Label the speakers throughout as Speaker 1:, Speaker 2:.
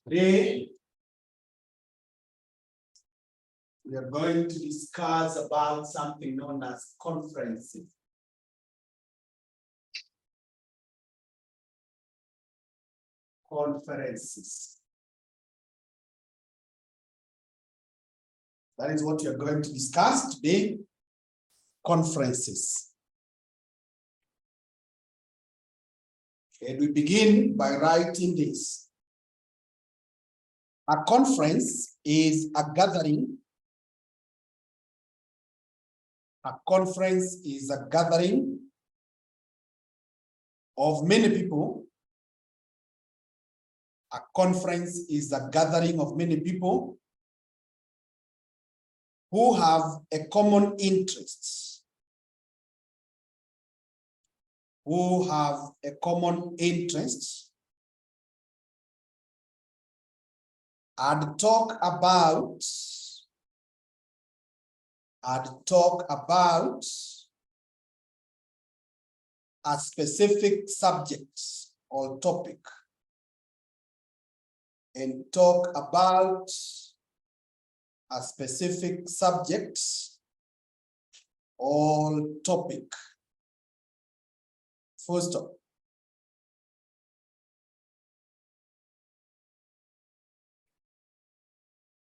Speaker 1: Today, we are going to discuss about something known as conferences. Conferences. That is what we are going to discuss today. Conferences. And we begin by writing this. A conference is a gathering. A conference is a gathering of many people. A conference is a gathering of many people who have a common interest. Who have a common interest and talk about a specific subject or topic, and talk about a specific subject or topic. First up.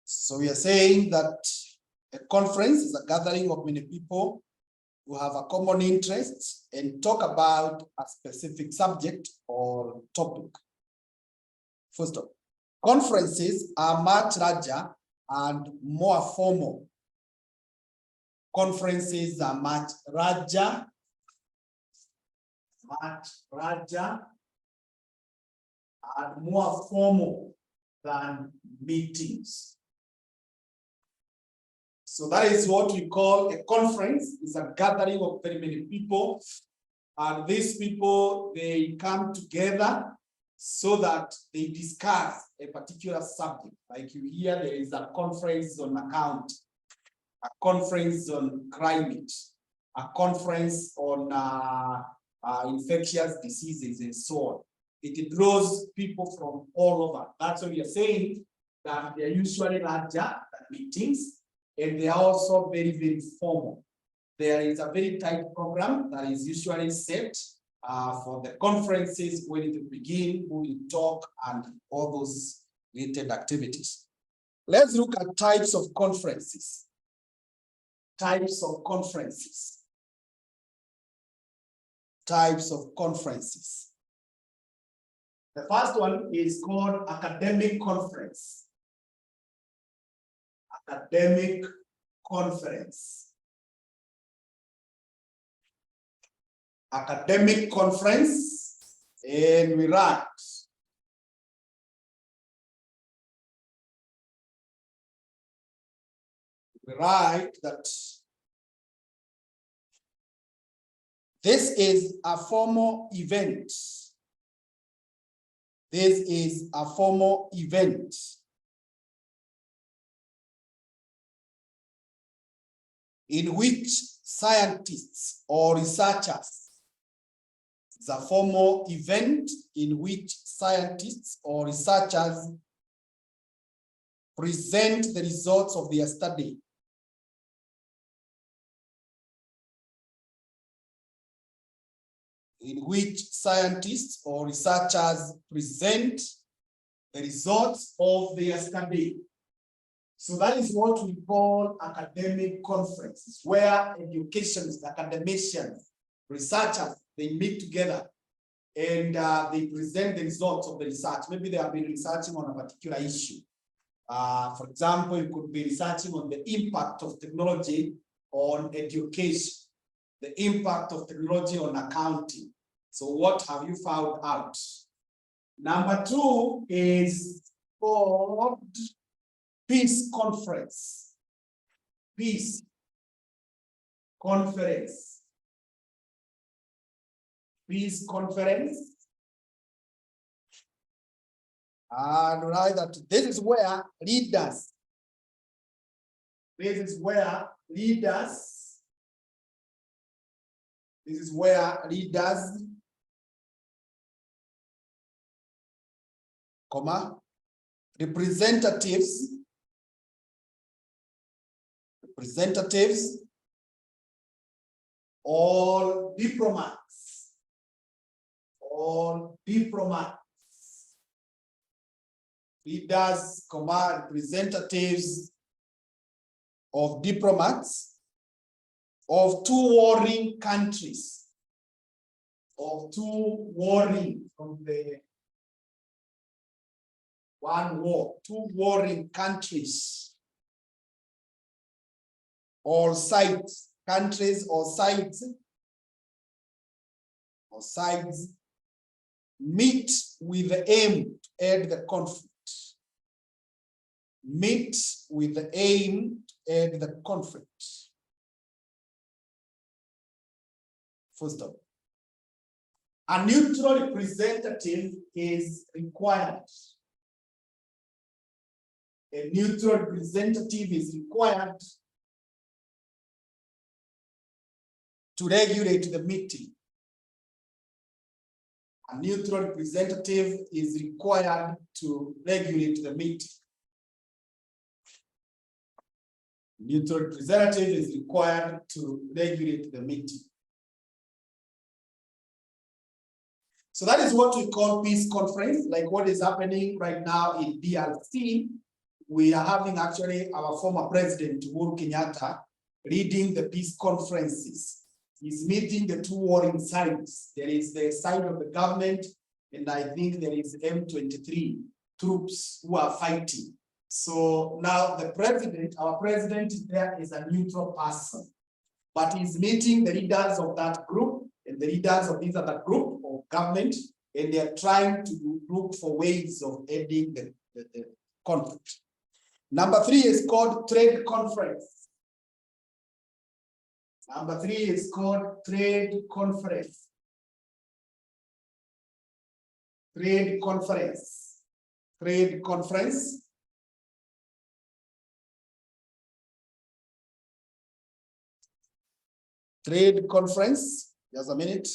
Speaker 1: So we are saying that a conference is a gathering of many people who have a common interest and talk about a specific subject or topic. First up, conferences are much larger and more formal. Conferences are much larger and more formal than meetings. So that is what we call a conference. It's a gathering of very many people. And these people, they come together so that they discuss a particular subject. Like you hear, there is a conference on account, a conference on climate, a conference on infectious diseases and so on. It draws people from all over. That's what we are saying, that they're usually larger than meetings, and they are also very, very formal. There is a very tight program that is usually set for the conferences, when it begin, who will talk, and all those related activities. Let's look at types of conferences. Types of conferences. Types of conferences. The first one is called academic conference. Academic conference. Academic conference, and we write. We write that this is a formal event. This is a formal event in which scientists or researchers, it's a formal event in which scientists or researchers present the results of their study. In which scientists or researchers present the results of their study. So that is what we call academic conferences, where educationists, academicians, researchers, they meet together and they present the results of the research. Maybe they have been researching on a particular issue. For example, you could be researching on the impact of technology on education, the impact of technology on accounting. So what have you found out? Number two is called peace conference. Peace conference. Peace conference. And write that this is where leaders, representatives, all diplomats, leaders, representatives of diplomats of two warring countries, from the one war, two warring countries, or sides, countries or sides, meet with the aim to end the conflict. Meet with the aim to end the conflict. First of all, a neutral representative is required. A neutral representative is required to regulate the meeting. A neutral representative is required to regulate the meeting. Neutral representative is required to regulate the meeting. So that is what we call peace conference, like what is happening right now in DRC. We are having actually our former president, Uhuru Kenyatta, leading the peace conferences. He's meeting the two warring sides. There is the side of the government, and I think there is M23 troops who are fighting. So now the president, our president there is a neutral person, but he's meeting the leaders of that group and the leaders of this other group of government, and they are trying to look for ways of ending the conflict. Number 3 is called trade conference. Number 3 is called trade conference. Trade conference. Trade conference. Trade conference. Just a minute.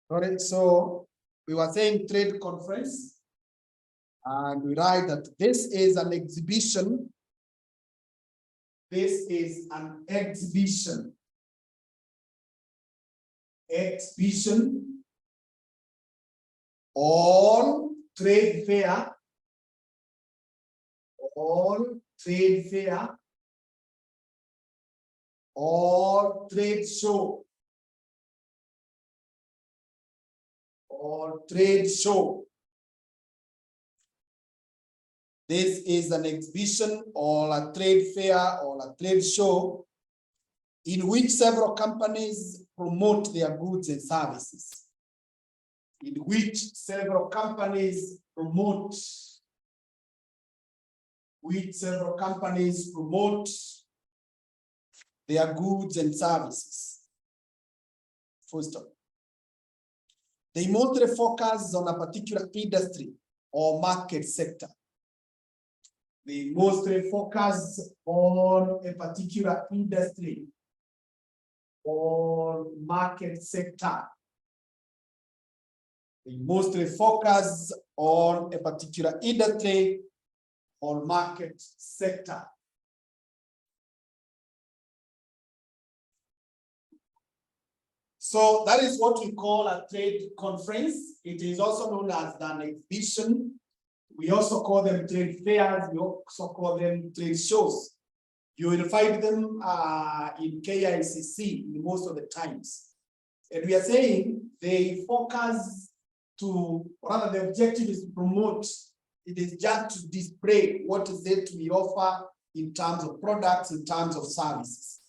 Speaker 1: All right, so we were saying trade conference, and we write that this is an exhibition. This is an exhibition. Exhibition or trade fair. Or trade fair. Or trade show. Or trade show. This is an exhibition or a trade fair or a trade show in which several companies promote their goods and services. In which several companies promote their goods and services. First of all, they mostly focus on a particular industry or market sector. They mostly focus on a particular industry or market sector. They mostly focus on a particular industry or market sector. So that is what we call a trade conference. It is also known as an exhibition. We also call them trade fairs. We also call them trade shows. You will find them in KICC most of the times. And we are saying they focus to, rather the objective is to promote. It is just to display what is it we offer in terms of products, in terms of services.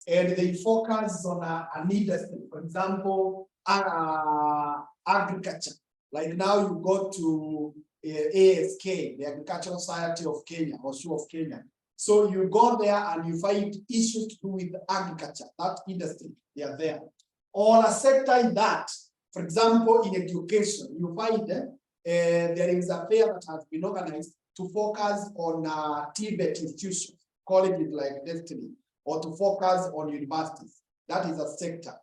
Speaker 1: And they focus on an industry, for example, agriculture. Like now you go to ASK, the Agricultural Society of Kenya, or SHU of Kenya. So you go there and you find issues to do with agriculture, that industry, they are there. Or a sector in that, for example, in education, you find there is a fair that has been organized to focus on TVET institutions, colleges like Destiny, or to focus on universities. That is a sector.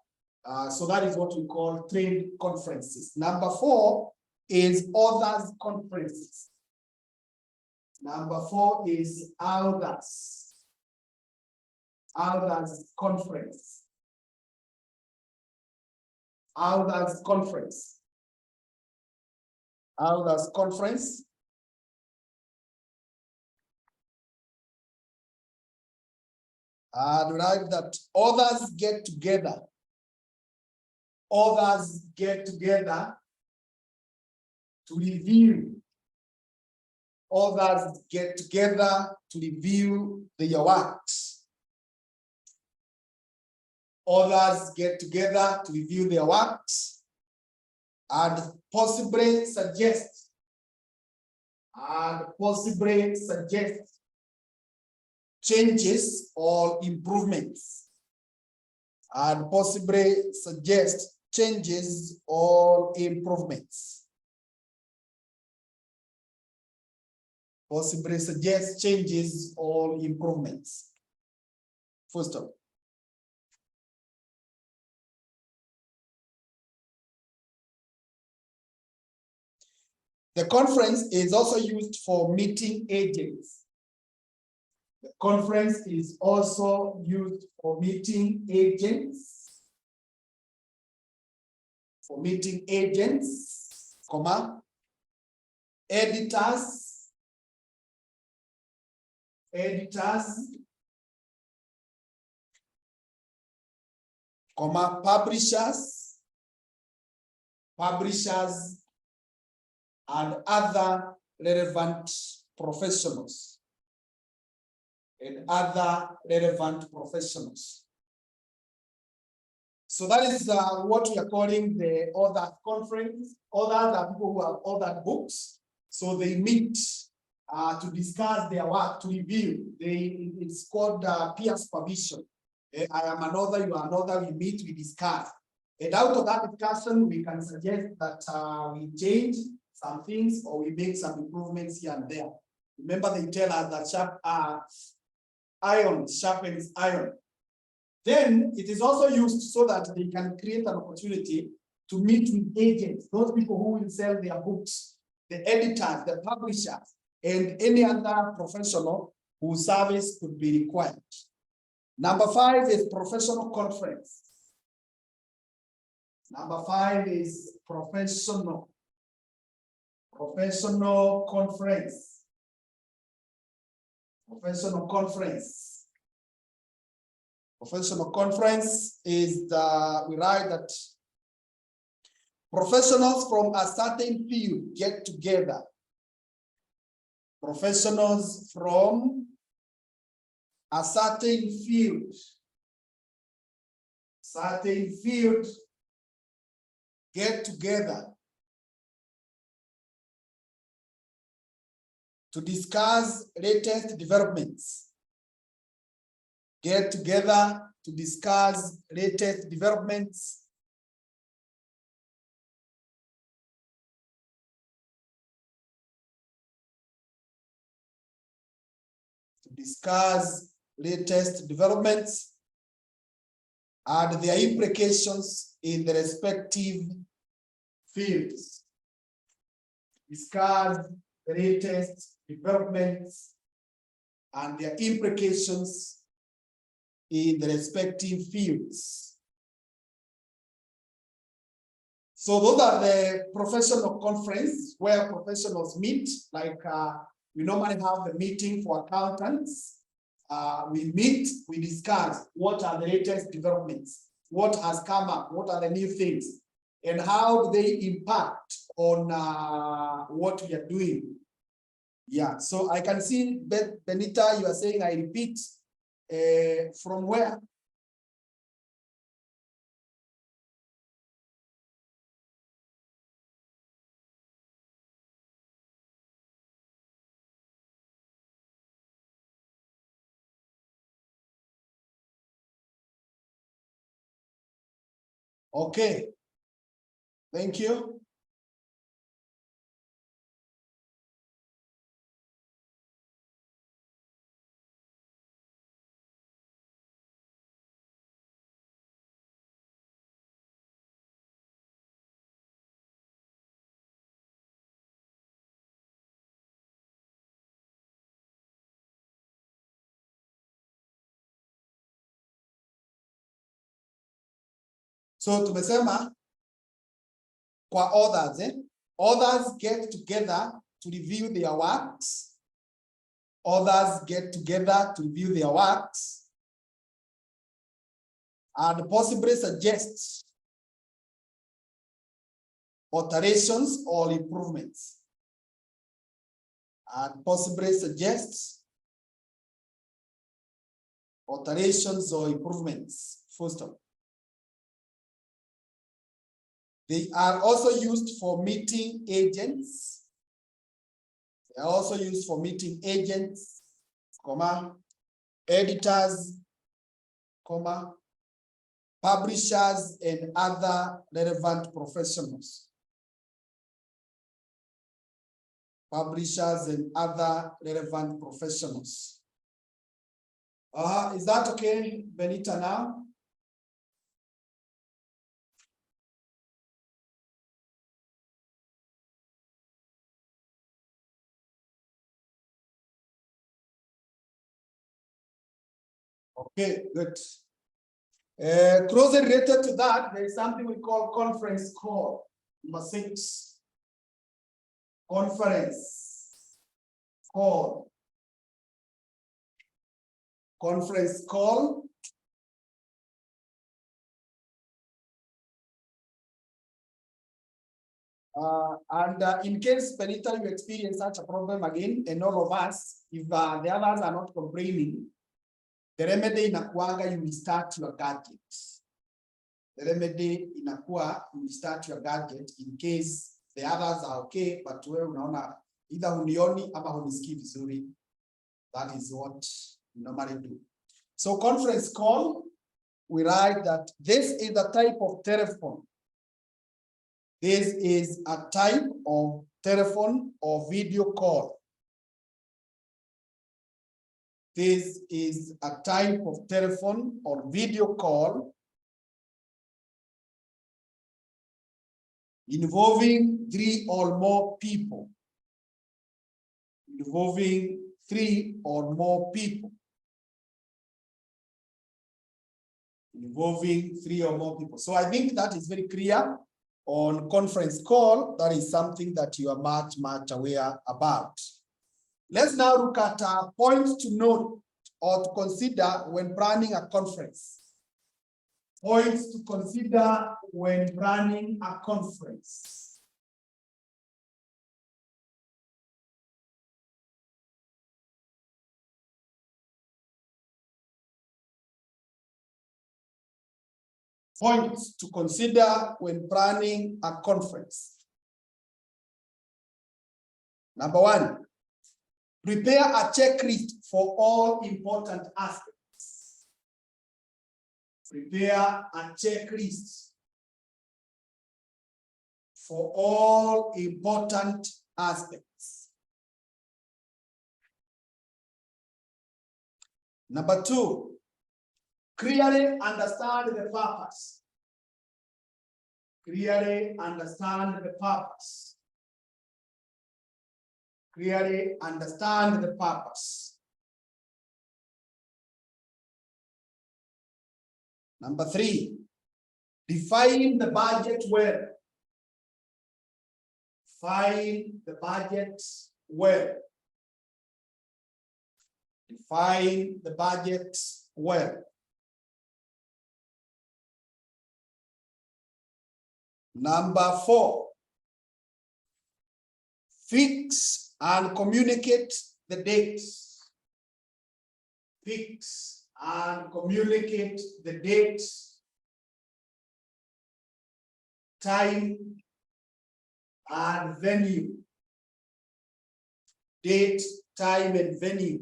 Speaker 1: So that is what we call trade conferences. Number 4 is others conferences. Number 4 is others. Others conference. Others conference. Others conference. And write that others get together. Others get together to review. Others get together to review their works. Others get together to review their works and possibly suggest changes or improvements. And possibly suggest changes or improvements. Possibly suggest changes or improvements. Full stop. The conference is also used for meeting agents. The conference is also used for meeting agents. For meeting agents, comma, editors, comma, publishers, and other relevant professionals. So that is what we are calling the author conference. Others are people who have authored books. So they meet to discuss their work, to review. It's called peer supervision. I am an author, you are an author, we meet, we discuss. And out of that discussion, we can suggest that we change some things or we make some improvements here and there. Remember, they tell us that iron sharpens iron. Then it is also used so that they can create an opportunity to meet with agents, those people who will sell their books, the editors, the publishers, and any other professional whose service could be required. Number 5 is professional conference. Number 5 is professional conference. Professional conference. Professional conference is we write that professionals from a certain field get together. Professionals from a certain field get together to discuss latest developments. Get together to discuss latest developments. Discuss latest developments and their implications in the respective fields. Discuss the latest developments and their implications in the respective fields. So those are the professional conferences where professionals meet, like we normally have the meeting for accountants. We meet, we discuss what are the latest developments, what has come up, what are the new things, and how do they impact on what we are doing. Yeah, so I can see, Benita, you are saying I repeat from where? Okay, thank you. So tumesema kwa authors, authors get together to review their works. Authors get together to review their works and possibly suggest alterations or improvements. And possibly suggest alterations or improvements. First of all, they are also used for meeting agents. They are also used for meeting agents, comma, editors, comma, publishers, and other relevant professionals. Publishers and other relevant professionals. Is that okay, Benita, now? Okay, good. Closely related to that, there is something we call conference call. Number 6. Conference call. Conference call. In case, Benita, you experience such a problem again, and all of us, if the others are not complaining, the remedy inakuanga you restart your gadget. The remedy inakuwa you restart your gadget in case the others are okay, but wewe unaona either unioni ama hunisikii vizuri. That is what we normally do. So conference call, we write that this is a type of telephone. This is a type of telephone or video call. This is a type of telephone or video call involving 3 or more people. Involving 3 or more people. Involving 3 or more people. So I think that is very clear on conference call. That is something that you are much aware about. Let's now look at points to note or to consider when planning a conference. Points to consider when planning a conference. Points to consider when planning a conference. Number 1, prepare a checklist for all important aspects. Prepare a checklist for all important aspects. Number 2, clearly understand the purpose. Clearly understand the purpose. Clearly understand the purpose. Number 3, define the budget well. Define the budget well. Define the budget well. Number 4, fix and communicate the dates. Fix and communicate the date, time, and venue. Date, time, and venue.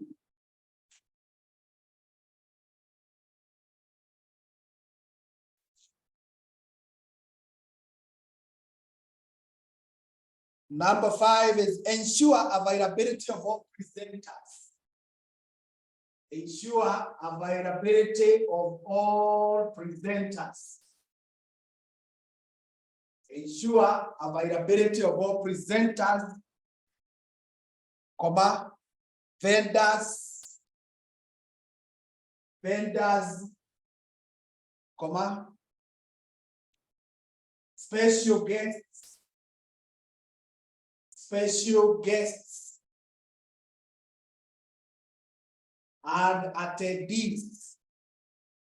Speaker 1: Number 5 is ensure availability of all presenters. Ensure availability of all presenters. Ensure availability of all presenters, comma, vendors, comma, special guests, and attendees.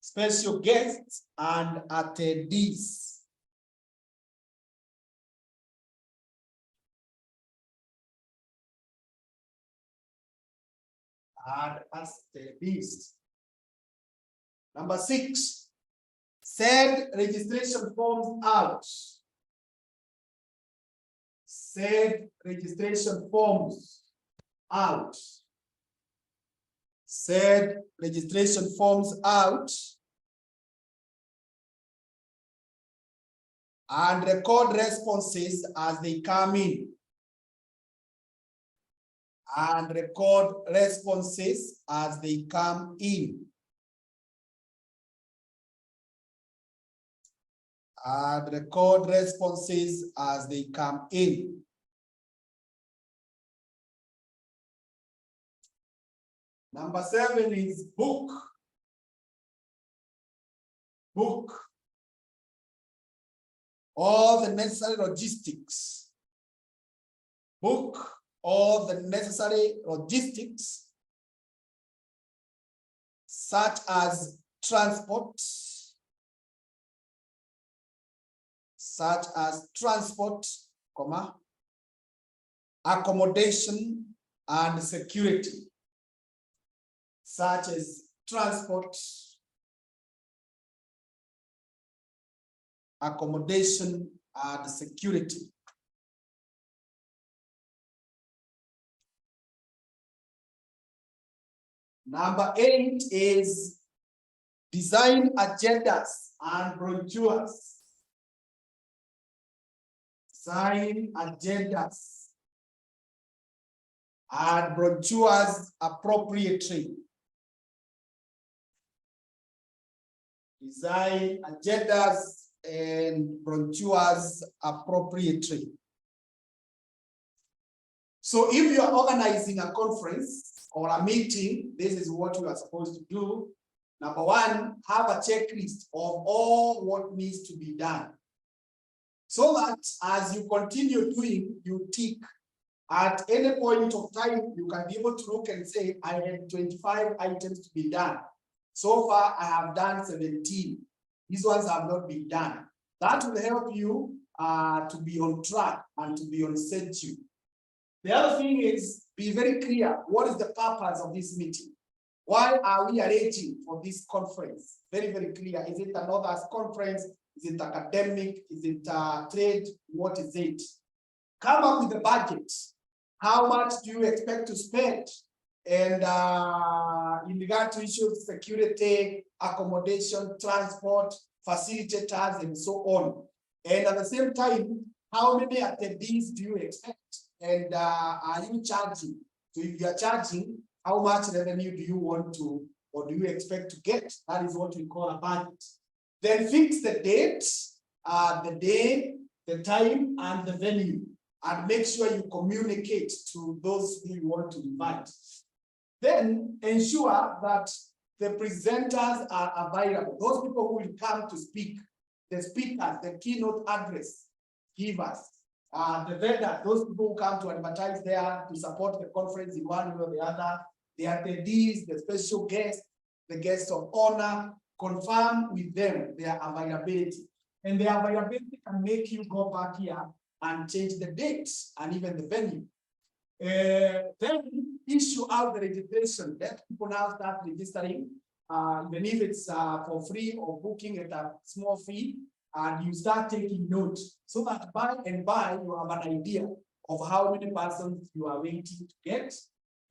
Speaker 1: Special guests and attendees. And attendees. Number 6, send registration forms out. Send registration forms out. Send registration forms out and record responses as they come in. And record responses as they come in. And record responses as they come in. Number 7 is book. Book all the necessary logistics. Book all the necessary logistics, such as transport, comma, accommodation and security, such as transport, accommodation and security. Number 8 is design agendas and brochures. Design agendas and brochures appropriately. Design agendas and brochures appropriately. So if you are organizing a conference or a meeting, this is what you are supposed to do. Number one, have a checklist of all what needs to be done. So that as you continue doing, you tick. At any point of time, you can be able to look and say, I had 25 items to be done. So far, I have done 17. These ones have not been done. That will help you to be on track and to be on schedule. The other thing is, be very clear. What is the purpose of this meeting? Why are we arranging for this conference? Very, very clear. Is it an authors conference? Is it academic? Is it trade? What is it? Come up with a budget. How much do you expect to spend? And in regard to issues, security, accommodation, transport, facilitators, and so on. And at the same time, how many attendees do you expect? And are you charging? So if you are charging, how much revenue do you want to, or do you expect to get? That is what we call a budget. Then fix the date, the day, the time, and the venue. And make sure you communicate to those who you want to invite. Then ensure that the presenters are available. Those people who will come to speak, the speakers, the keynote address givers, the vendor, those people who come to advertise there to support the conference in one way or the other, the attendees, the special guests, the guests of honor, confirm with them their availability. And their availability can make you go back here and change the dates and even the venue. Then issue out the registration. Let people now start registering, even if it's for free or booking at a small fee, and you start taking notes so that by and by you have an idea of how many persons you are waiting to get.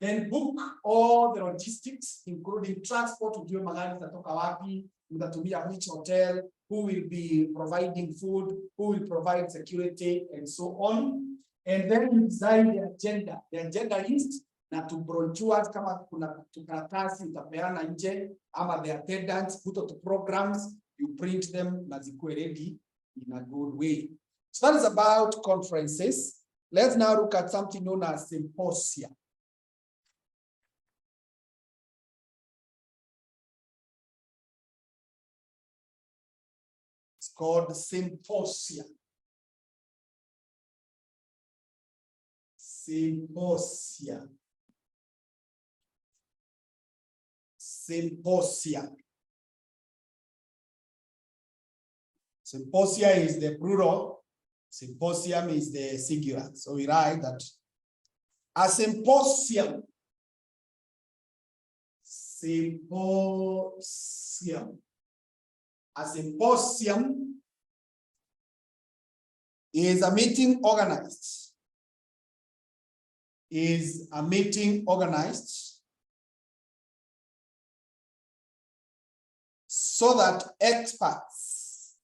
Speaker 1: Then book all the logistics, including transport, ujue magari zitatoka wapi, mtatumia which hotel, who will be providing food, who will provide security, and so on. And then you design the agenda list, na to brochures kama kuna karatasi utapeana nje, ama the attendance, put out the programs, you print them, na zikuwe ready in a good way. So that is about conferences. Let's now look at something known as symposia. It's called symposia. Symposia. Symposia. Symposia is the plural. Symposium is the singular. So we write that a symposium. Symposium. A symposium is a meeting organized. Is a meeting organized so that experts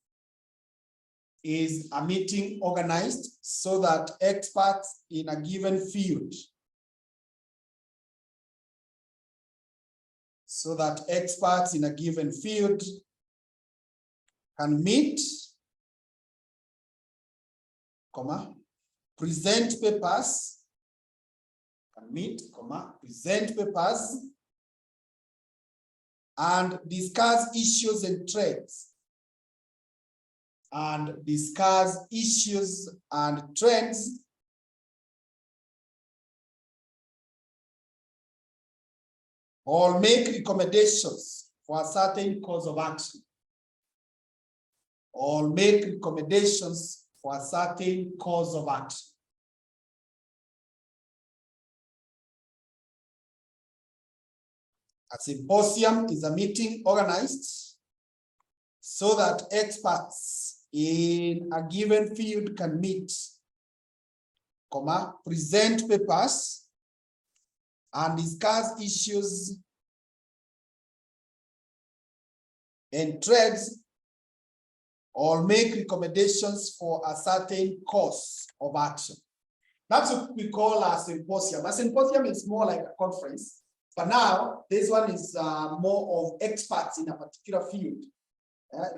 Speaker 1: is a meeting organized so that experts in a given field can meet, present papers, present papers, and discuss issues and trends. Or make recommendations for a certain course of action. A symposium is a meeting organized so that experts in a given field can meet, present papers, and discuss issues and trends, or make recommendations for a certain course of action. That's what we call a symposium. A symposium is more like a conference, but now this one is more of experts in a particular field.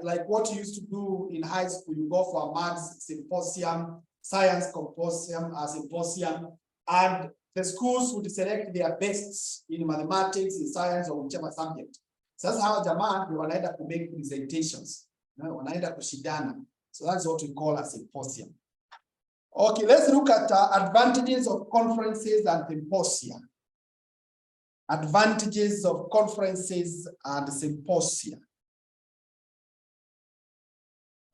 Speaker 1: like what you used to do in high school. You go for a maths symposium, science symposium, and the schools would select their best in mathematics, in science, or whichever subject. Sasa hawa jamaa ndio wanaenda to make presentations, wanaenda kushindana. So that's what we call a symposium. Okay, let's look at advantages of conferences and symposia. Advantages of conferences and symposia.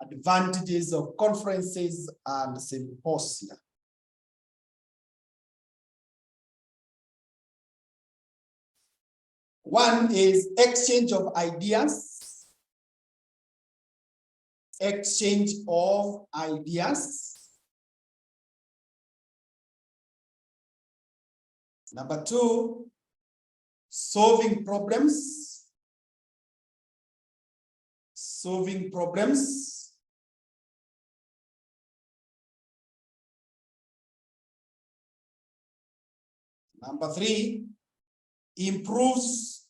Speaker 1: Advantages of conferences and symposia. One is exchange of ideas. Exchange of ideas. Number two, solving problems. Solving problems. Number three, improves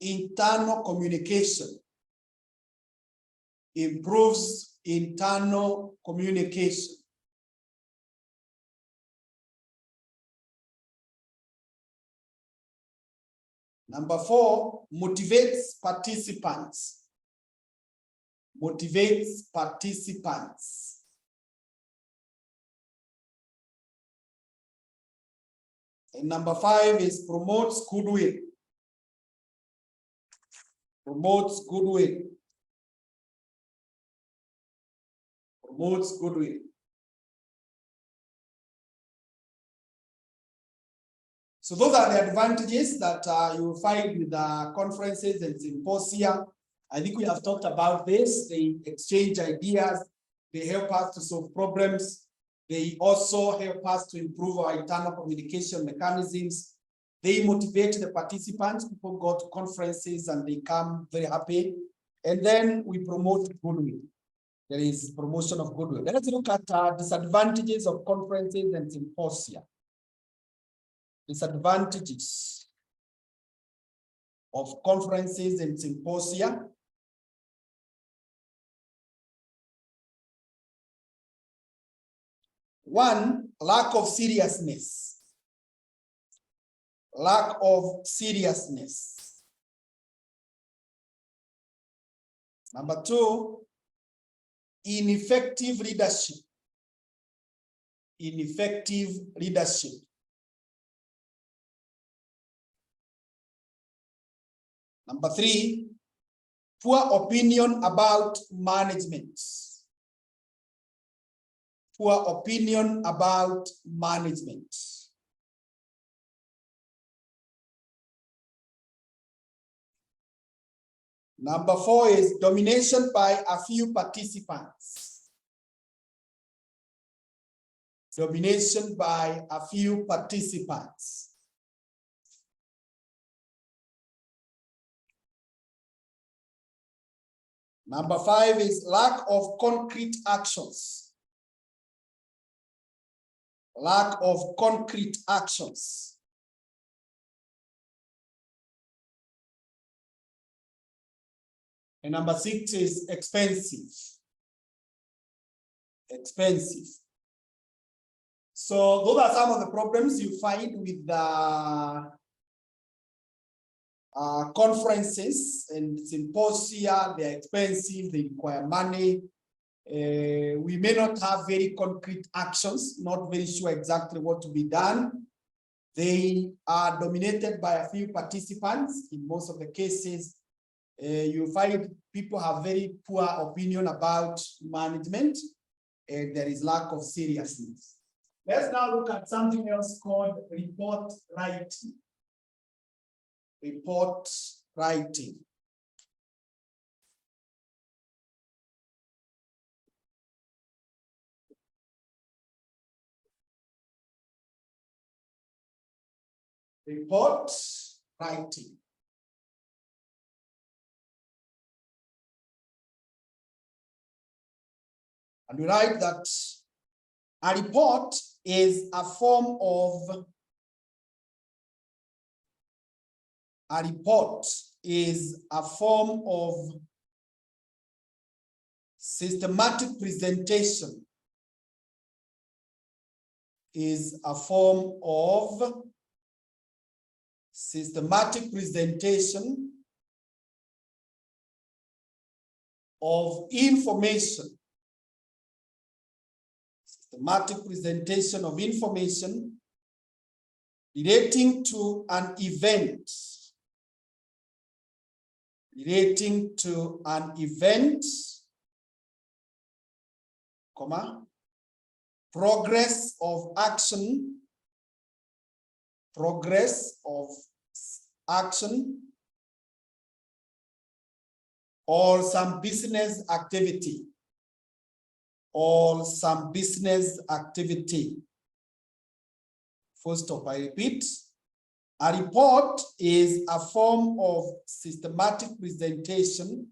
Speaker 1: internal communication. Improves internal communication. Number four, motivates participants. Motivates participants. And number five is promotes goodwill. Promotes goodwill. Promotes goodwill. So those are the advantages that you will find with the conferences and symposia. I think we have talked about this. They exchange ideas. They help us to solve problems. They also help us to improve our internal communication mechanisms. They motivate the participants. People go to conferences and they come very happy. And then we promote goodwill. There is promotion of goodwill. Let's look at disadvantages of conferences and symposia. Disadvantages of conferences and symposia. One, lack of seriousness. Lack of seriousness. Number two, ineffective leadership. Ineffective leadership. Number three, poor opinion about management. Poor opinion about management. Number four is domination by a few participants. Domination by a few participants. Number five is lack of concrete actions. Lack of concrete actions. And number six is expensive. Expensive. So those are some of the problems you find with the conferences and symposia. They're expensive, they require money. We may not have very concrete actions, not very sure exactly what to be done. They are dominated by a few participants. In most of the cases, you find people have very poor opinion about management, and there is lack of seriousness. Let's now look at something else called report writing. Report writing. Report writing. And we write that a report is a form of Systematic presentation is a form of systematic presentation of information. Systematic presentation of information relating to an event. Relating to an event, comma, progress of action, progress of action, or some business activity, or some business activity. First off, I repeat, a report is a form of systematic presentation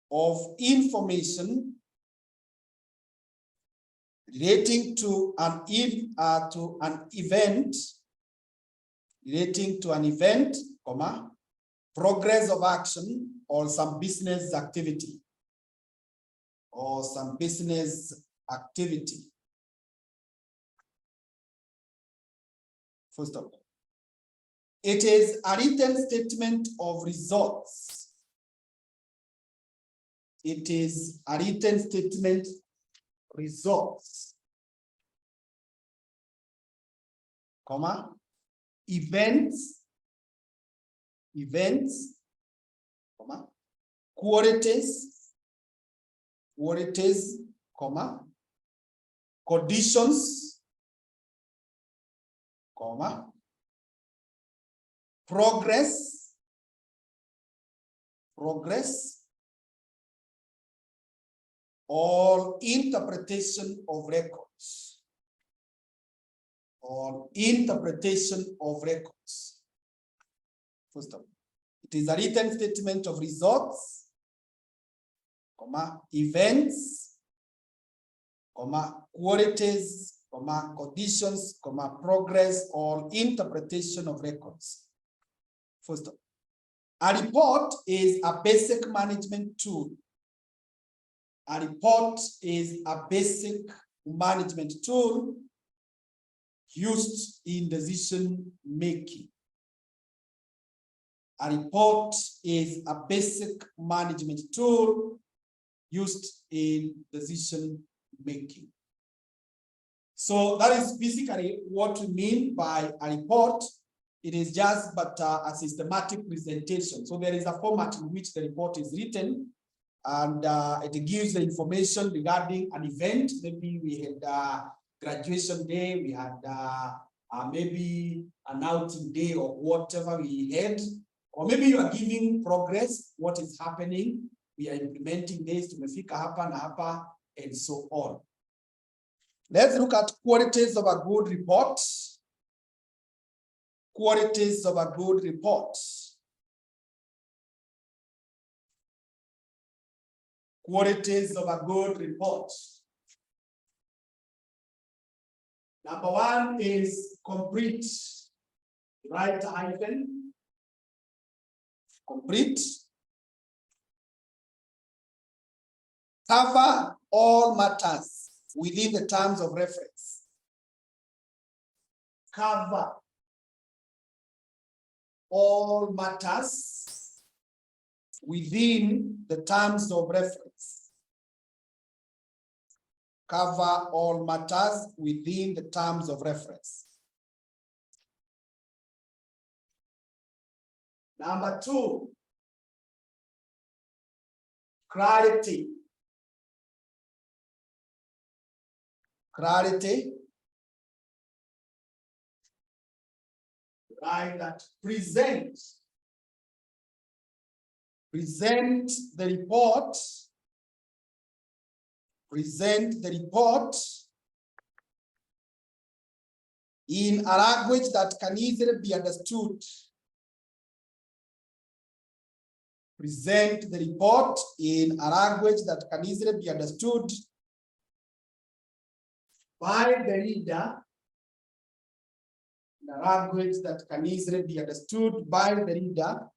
Speaker 1: of information relating to an event, comma, progress of action, or some business activity, or some business activity. First of all, it is a written statement of results. It is a written statement results, comma, events, comma, qualities, comma, conditions, comma, progress, or interpretation of records, First of all, it is a written statement of results, comma, events, comma, qualities, comma, conditions, comma, progress, or interpretation of records. First of all, a report is a basic management tool. A report is a basic management tool used in decision making. A report is a basic management tool used in decision making. So that is basically what we mean by a report. It is just but a systematic presentation. So there is a format in which the report is written, and it gives the information regarding an event. Maybe we had graduation day, we had maybe an outing day or whatever we had, or maybe you are giving progress, what is happening, we are implementing this, tumefika hapa na hapa, and so on. Let's look at qualities of a good report. Qualities of a good report. Qualities of a good report. Number one is complete. Right hyphen. Complete. Cover all matters within the terms of reference. Cover all matters within the terms of reference. Cover all matters within the terms of reference. Number two, clarity. Clarity. Right, that present the report. Present the report in a language that can easily be understood. Present the report in a language that can easily be understood by the reader. In a language that can easily be understood by the reader.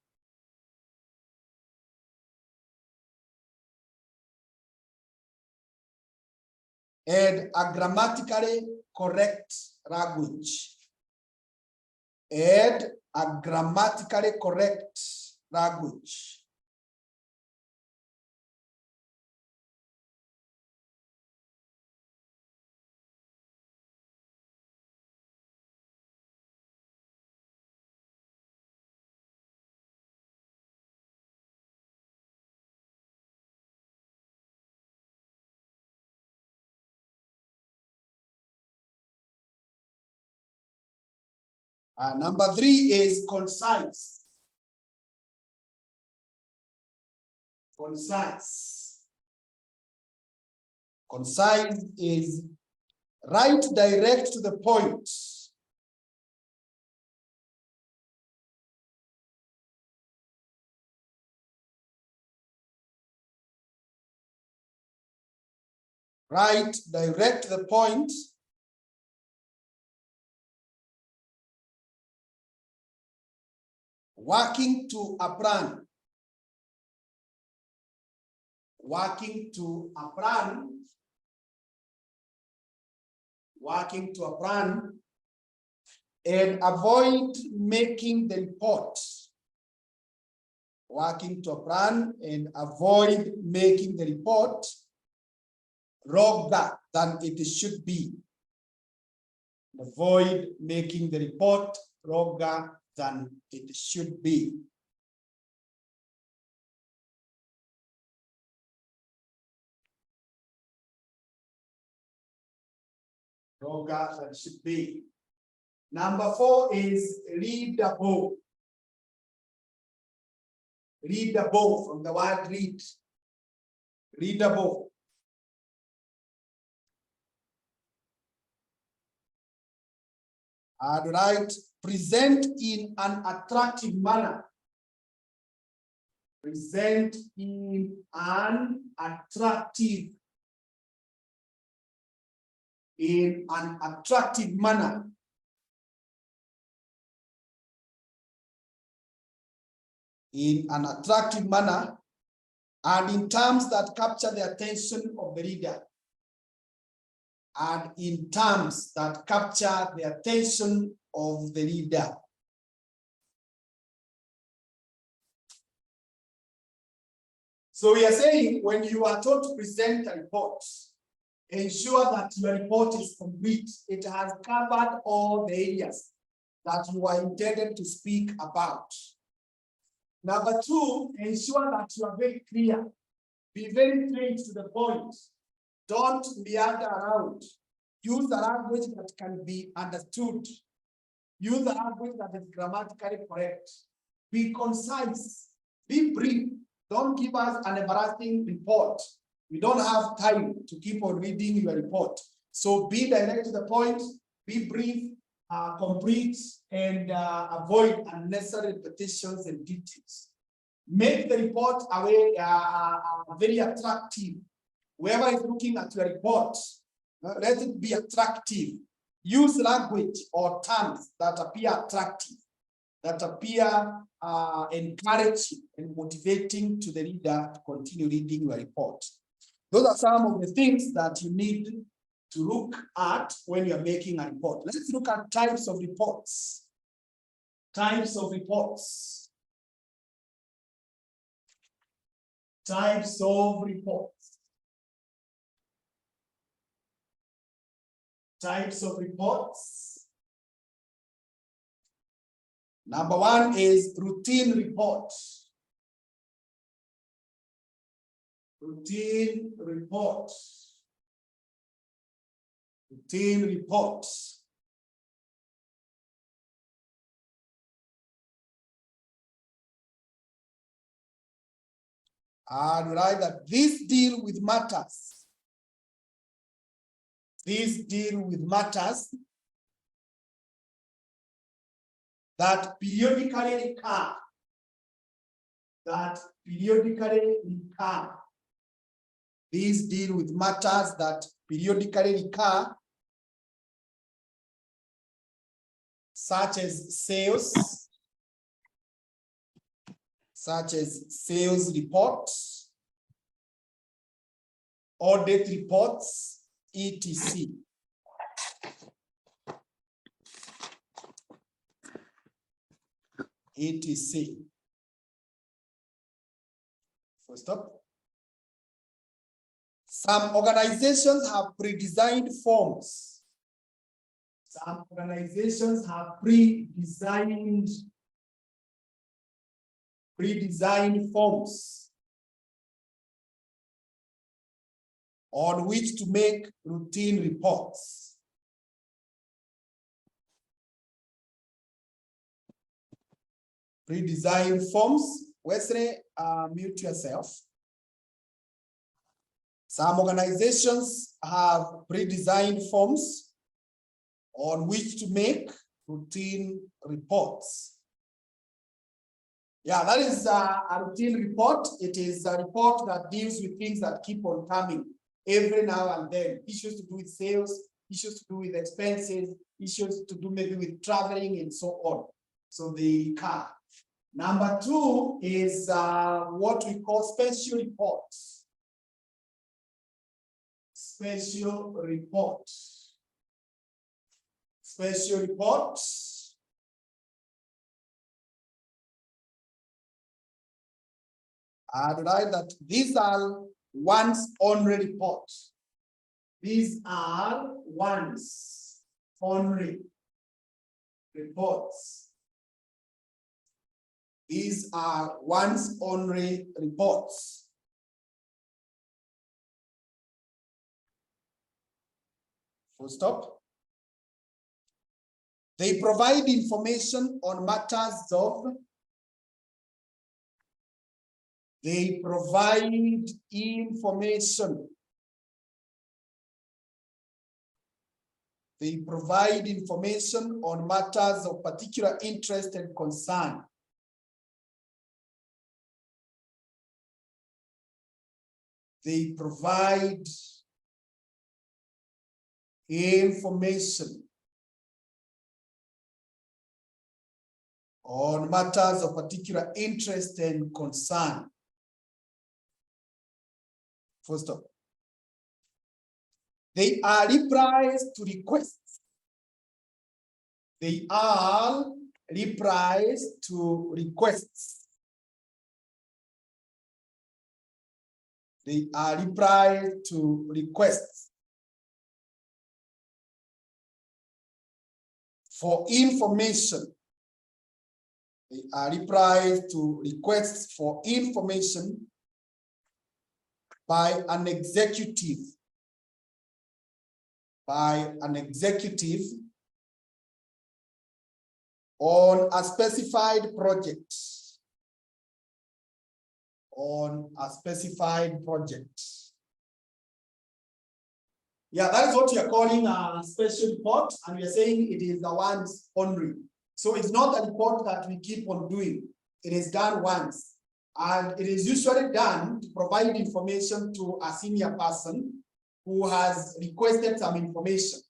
Speaker 1: and a grammatically correct language. And a grammatically correct language. Number 3 is concise. Concise. Concise is right direct to the point. Right direct to the point. Working to a plan. Working to a plan. Working to a plan. And avoid making the report. Working to a plan and avoid making the report longer than it should be. Avoid making the report longer than it should be. Longer than it should be. Number 4 is readable. Readable, from the word read. Readable. All right. Present in an attractive manner. Present in an attractive manner. In an attractive manner, and in terms that capture the attention of the reader. And in terms that capture the attention of the reader. So we are saying, when you are told to present a report, ensure that your report is complete. It has covered all the areas that you are intended to speak about. Number 2, ensure that you are very clear. Be very straight to the point. Don't meander around. Use the language that can be understood. Use the language that is grammatically correct. Be concise. Be brief. Don't give us an embarrassing report. We don't have time to keep on reading your report. So be direct to the point, be brief, complete, and avoid unnecessary repetitions and details. Make the report very attractive. Whoever is looking at your report, let it be attractive. Use language or terms that appear attractive, that appear encouraging and motivating to the reader to continue reading your report. Those are some of the things that you need to look at when you're making a report. Let's look at types of reports. Types of reports. Types of reports. Types of reports. Number 1 is routine report. Routine report. Routine report. And write that these deal with matters. These deal with matters that periodically recur. That periodically recur. These deal with matters that periodically recur, such as sales reports, audit reports, etc. etc. Full stop. Some organizations have pre-designed forms. Some organizations have pre-designed forms on which to make routine reports. Pre-designed forms. Wesley, mute yourself. Some organizations have pre-designed forms on which to make routine reports. Yeah, that is a routine report. It is a report that deals with things that keep on coming every now and then. Issues to do with sales, issues to do with expenses, issues to do maybe with traveling and so on. So the car. Number two is what we call special reports. Special report. Special reports. I'd write that these are once only reports. These are once only reports. These are once only reports. Full stop. They provide information on matters of. They provide information. They provide information on matters of particular interest and concern. They provide information on matters of particular interest and concern. Full stop. They are replies to requests. They are replies to requests. They are replies to requests for information. They are replies to requests for information by an executive. By an executive on a specified project. On a specified project. Yeah, that is what you are calling a special report, and we are saying it is the once only. So it's not a report that we keep on doing. It is done once, and it is usually done to provide information to a senior person who has requested some information.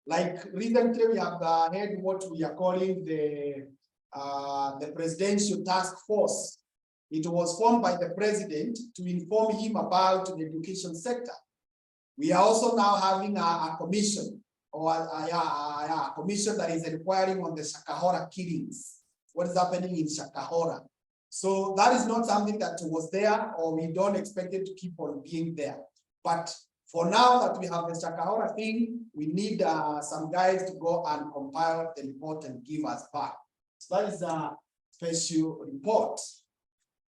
Speaker 1: Like recently, we have had what we are calling the presidential task force. It was formed by the president to inform him about the education sector. We are also now having a commission, or a commission that is inquiring on the Shakahora killings. What is happening in Shakahora? So that is not something that was there, or we don't expect it to keep on being there. But for now that we have the Shakahora thing, we need some guys to go and compile the report and give us back. So that is a special report.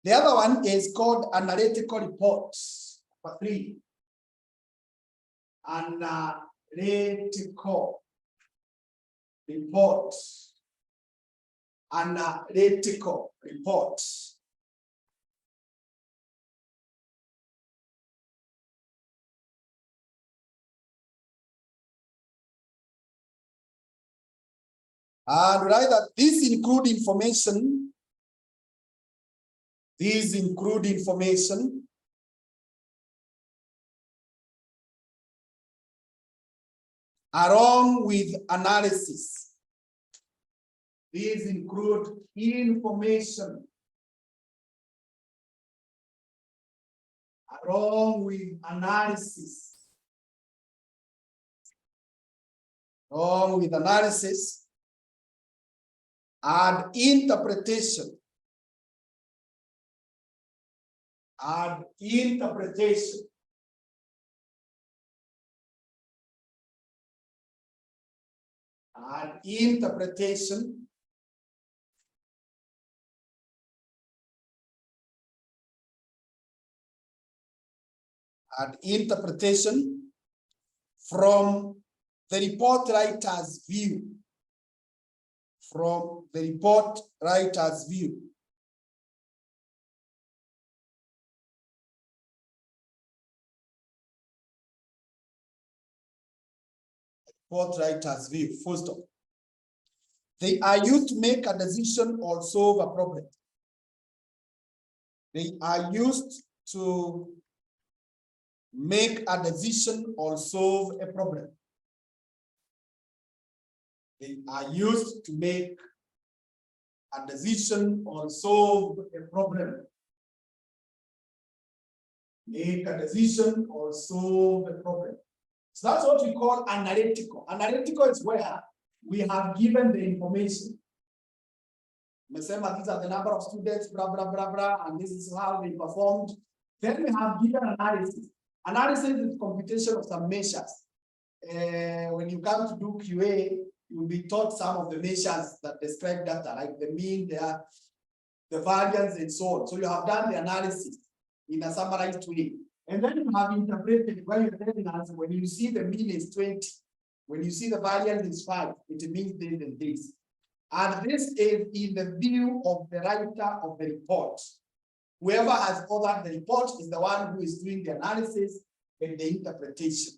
Speaker 1: The other one is called analytical report. Number 3. Analytical report. Analytical report. And write that these include information. These include information along with analysis. These include information along with analysis. along with analysis and interpretation. And interpretation. And interpretation. And interpretation from the report writer's view. From the report writer's view. Report writer's view, full stop. They are used to make a decision or solve a problem. They are used to make a decision or solve a problem. They are used to make a decision or solve a problem. Make a decision or solve a problem. So that's what we call analytical. Analytical is where we have given the information. These are the number of students, blah, blah, blah, blah, and this is how they performed. Then we have given analysis. Analysis is computation of some measures. When you come to do QA, you will be taught some of the measures that describe data, like the mean, the variance, and so on. So you have done the analysis in a summarized way. And then you have interpreted where you're telling us when you see the mean is 20, when you see the variance is 5, it means this and this. And this is in the view of the writer of the report. Whoever has authored the report is the one who is doing the analysis and the interpretation.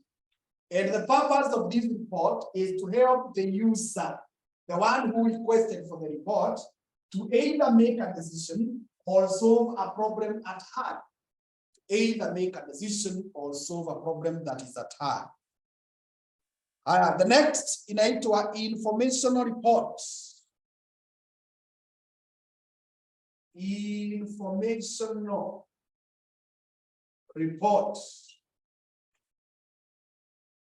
Speaker 1: And the purpose of this report is to help the user, the one who requested for the report, to either make a decision or solve a problem at hand. Either make a decision or solve a problem that is at hand. The next in our informational reports. Informational report.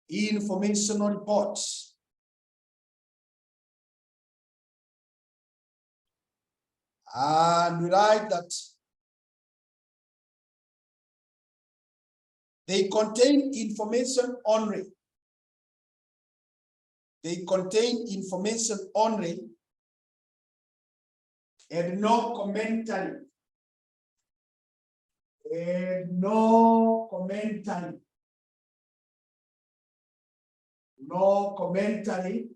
Speaker 1: Informational report. And we write that they contain information only. They contain information only and no commentary. And no commentary. No commentary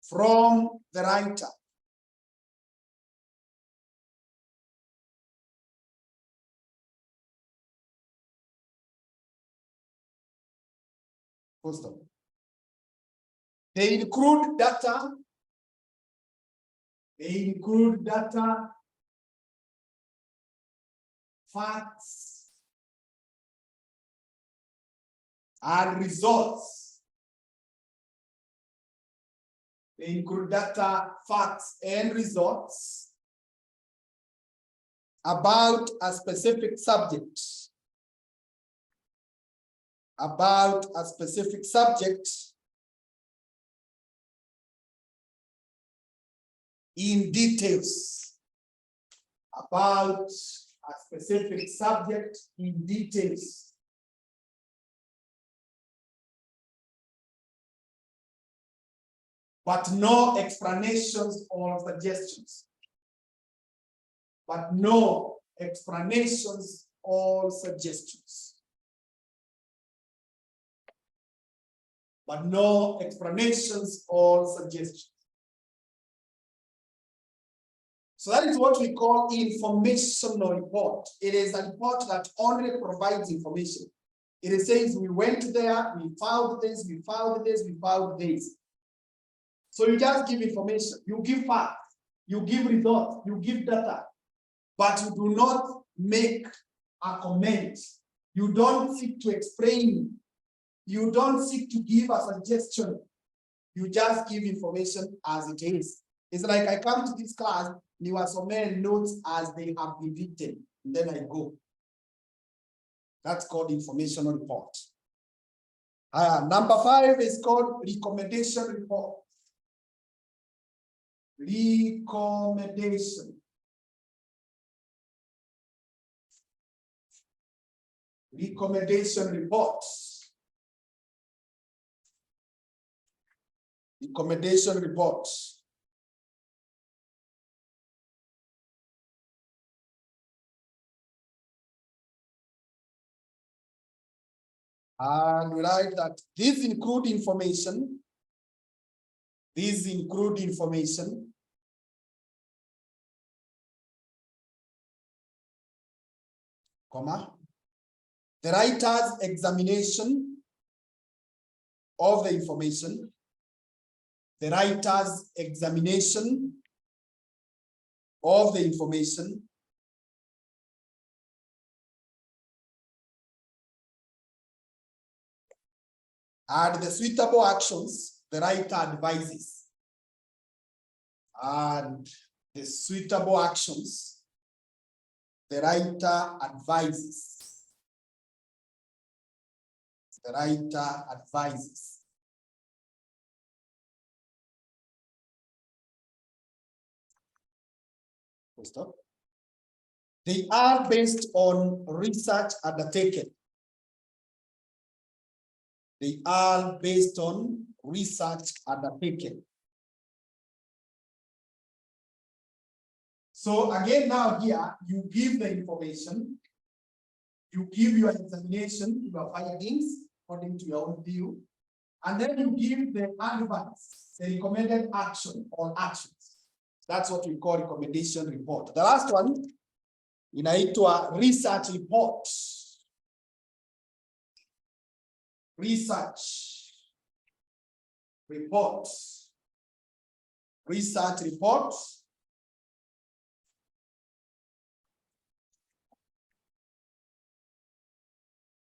Speaker 1: from the writer. First of all, they include data. They include data, facts, and results. They include data, facts, and results about a specific subject. About a specific subject in details. About a specific subject in details. But no explanations or suggestions. But no explanations or suggestions. But no explanations or suggestions. So that is what we call informational report. It is a report that only provides information. It says we went there, we found this, we found this, we found this. So you just give information, you give facts, you give results, you give data, but you do not make a comment. You don't seek to explain. You don't seek to give a suggestion. You just give information as it is. It's like I come to this class, you are so many notes as they have been written, and then I go. That's called informational report. Number 5 is called recommendation report. Recommendation. Recommendation reports. Recommendation reports. And we write that these include information. These include information. Comma. The writer's examination of the information. The writer's examination of the information. And the suitable actions the writer advises. And the suitable actions the writer advises. The writer advises. Stop. They are based on research undertaken. They are based on research undertaken. So again, now here, you give the information, you give your examination, your findings, according to your own view, and then you give the advice, the recommended action or actions. That's what we call recommendation report. The last one, inaitwa research report. Research report. Research report.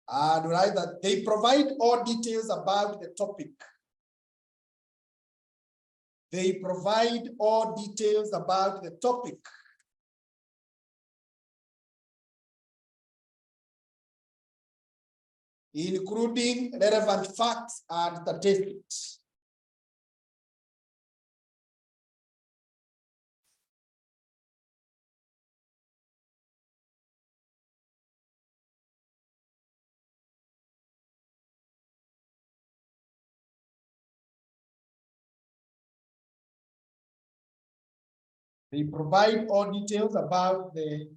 Speaker 1: And write that they provide all details about the topic. They provide all details about the topic. Including relevant facts and statistics. They provide all details about the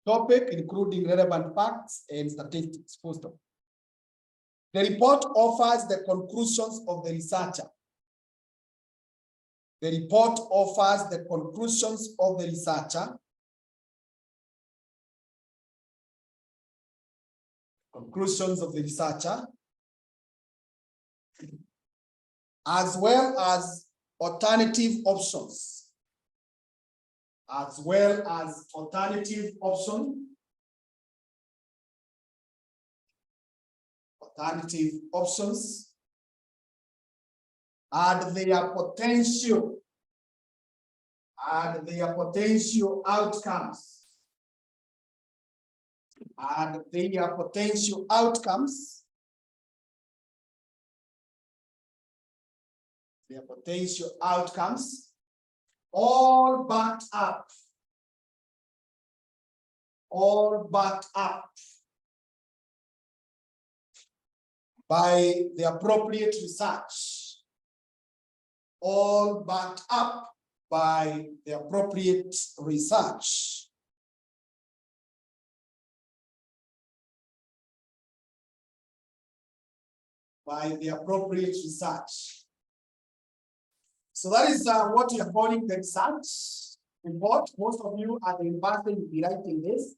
Speaker 1: topic, including relevant facts and statistics. The report offers the conclusions of the researcher. The report offers the conclusions of the researcher. Conclusions of the researcher, as well as alternative options. As well as alternative option. Alternative options. And their potential. And their potential outcomes. And their potential outcomes. Their potential outcomes. All backed up by the appropriate research, all backed up by the appropriate research. By the appropriate research. So that is what we are calling the research report. Most of you at the university will be writing this.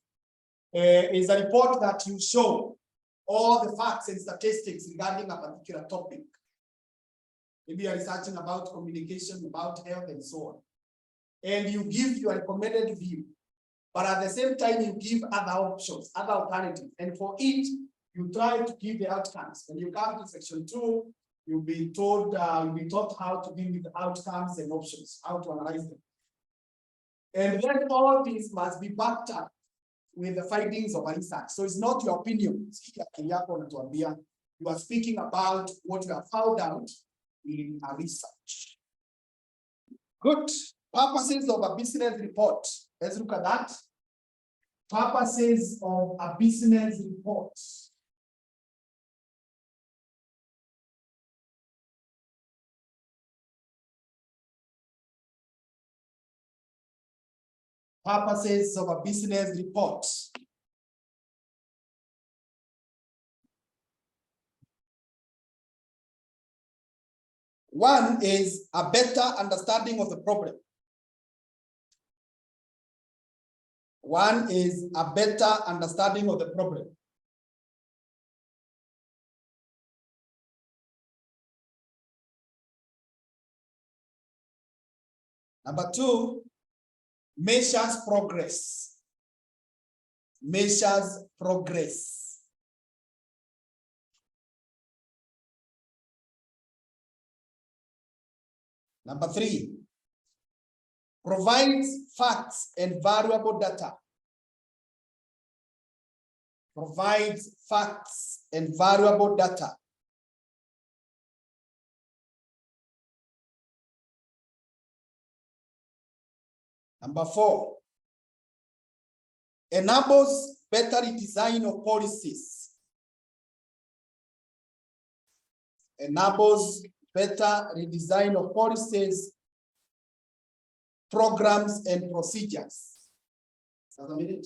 Speaker 1: Is a report that you show all the facts and statistics regarding a particular topic. Maybe you are researching about communication, about health, and so on. And you give your recommended view. But at the same time, you give other options, other alternatives. And for each, you try to give the outcomes. When you come to section 2, you'll be taught how to deal with the outcomes and options, how to analyze them. And then all these must be backed up with the findings of a research. So it's not your opinion. You are speaking about what you have found out in a research. Good. Purposes of a business report. Let's look at that. Purposes of a business report. Purposes of a business report. One is a better understanding of the problem. One is a better understanding of the problem. Number two, measures progress. Measures progress. Number three, provides facts and valuable data. Provides facts and valuable data. Number four, enables better redesign of policies. Enables better redesign of policies, programs, and procedures. Another minute.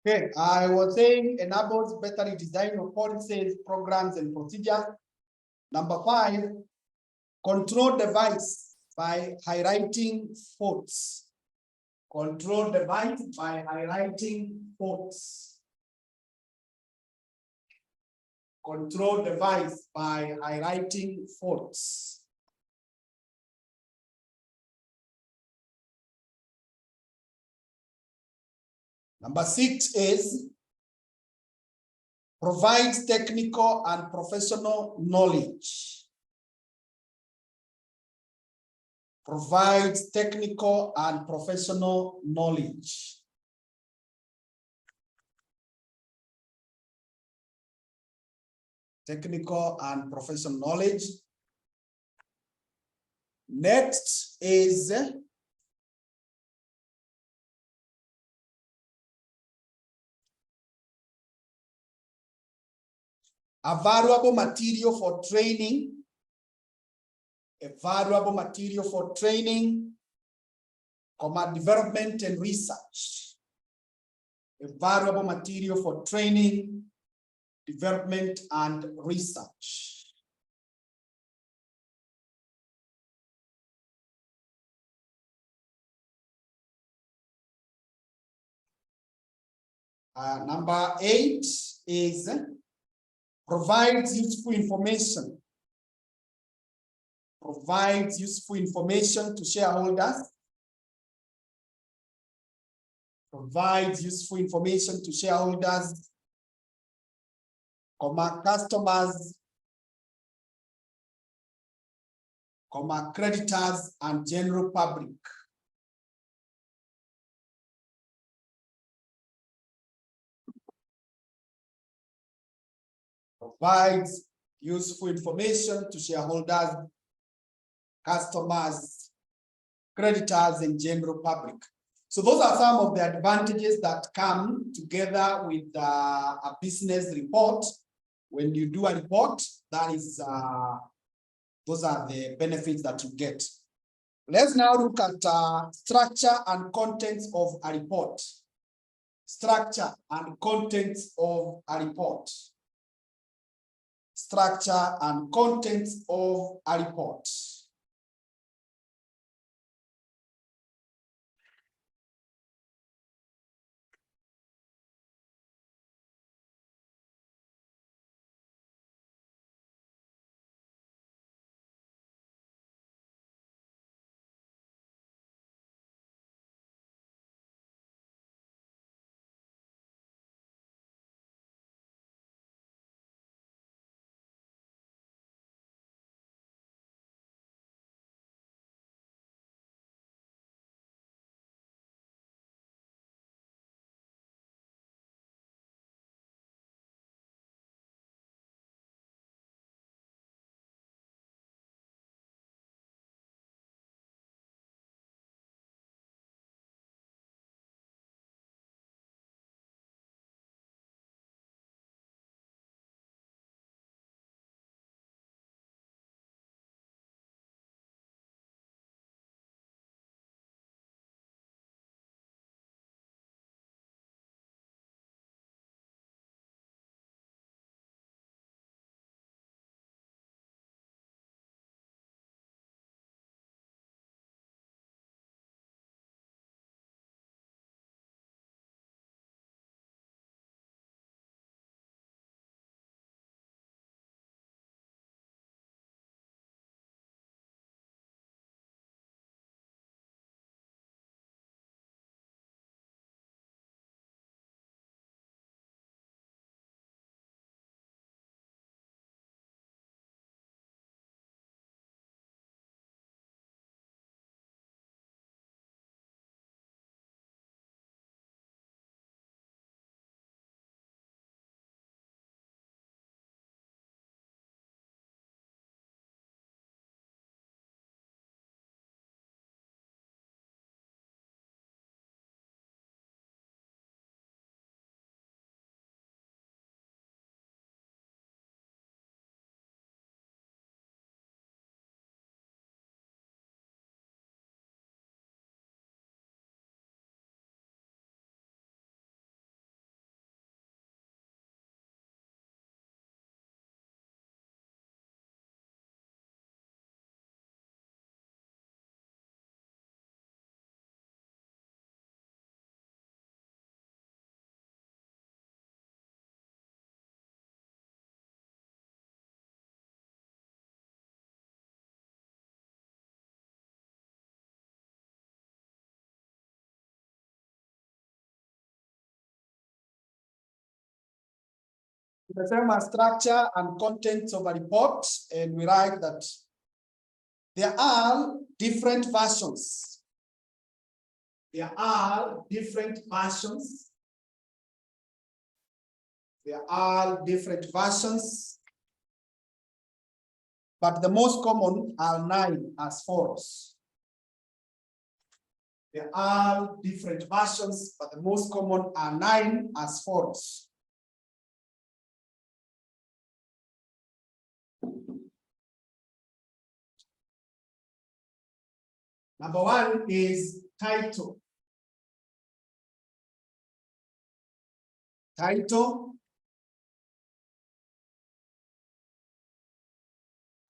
Speaker 1: Okay, I was saying enables better design of policies, programs, and procedures. Number five, control device by highlighting faults. Control device by highlighting faults. Control device by highlighting faults. Number six is provides technical and professional knowledge. Provides technical and professional knowledge. technical and professional knowledge. Next is a valuable material for training. A valuable material for training, development and research. A valuable material for training, development and research. Number 8 is provides useful information. Provides useful information to shareholders. Provides useful information to shareholders, customers, creditors, and general public. Provides useful information to shareholders, customers, creditors, and general public. So those are some of the advantages that come together with a business report. When you do a report, that is, those are the benefits that you get. Let's now look at structure and contents of a report. Structure and contents of a report. Structure and contents of a report. The same as structure and contents of a report, and we write that there are different versions. There are different versions. There are different versions but the most common are 9 as follows. There are different versions, but the most common are 9 as follows. Number 1 is title. Title.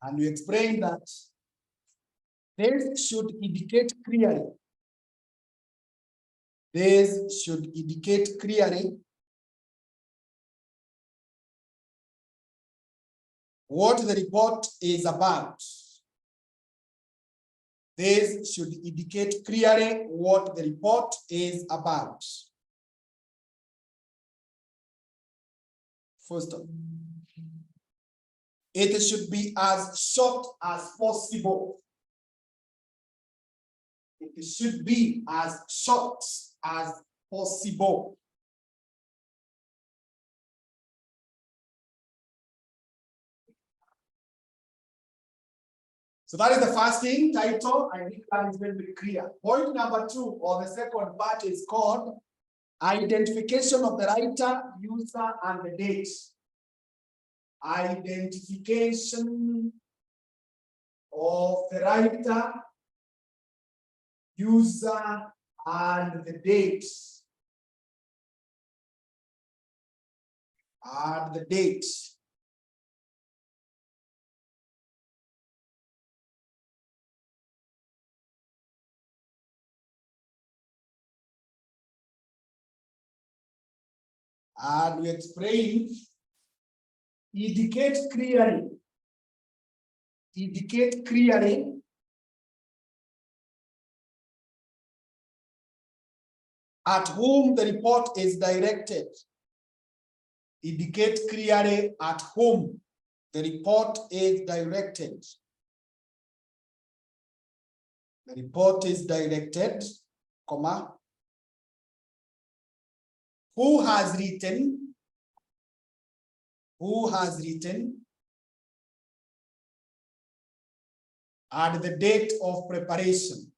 Speaker 1: And we explain that this should indicate clearly. This should indicate clearly what the report is about. This should indicate clearly what the report is about. First, it should be as short as possible. It should be as short as possible. So that is the first thing, title. I think that is very clear. Point number 2, or the second part, is called identification of the writer, user, and the date. Identification of the writer, user, and the date. And the date. And we explain, indicate clearly at whom the report is directed. Indicate clearly at whom the report is directed. The report is directed, comma, who has written, and the date of preparation.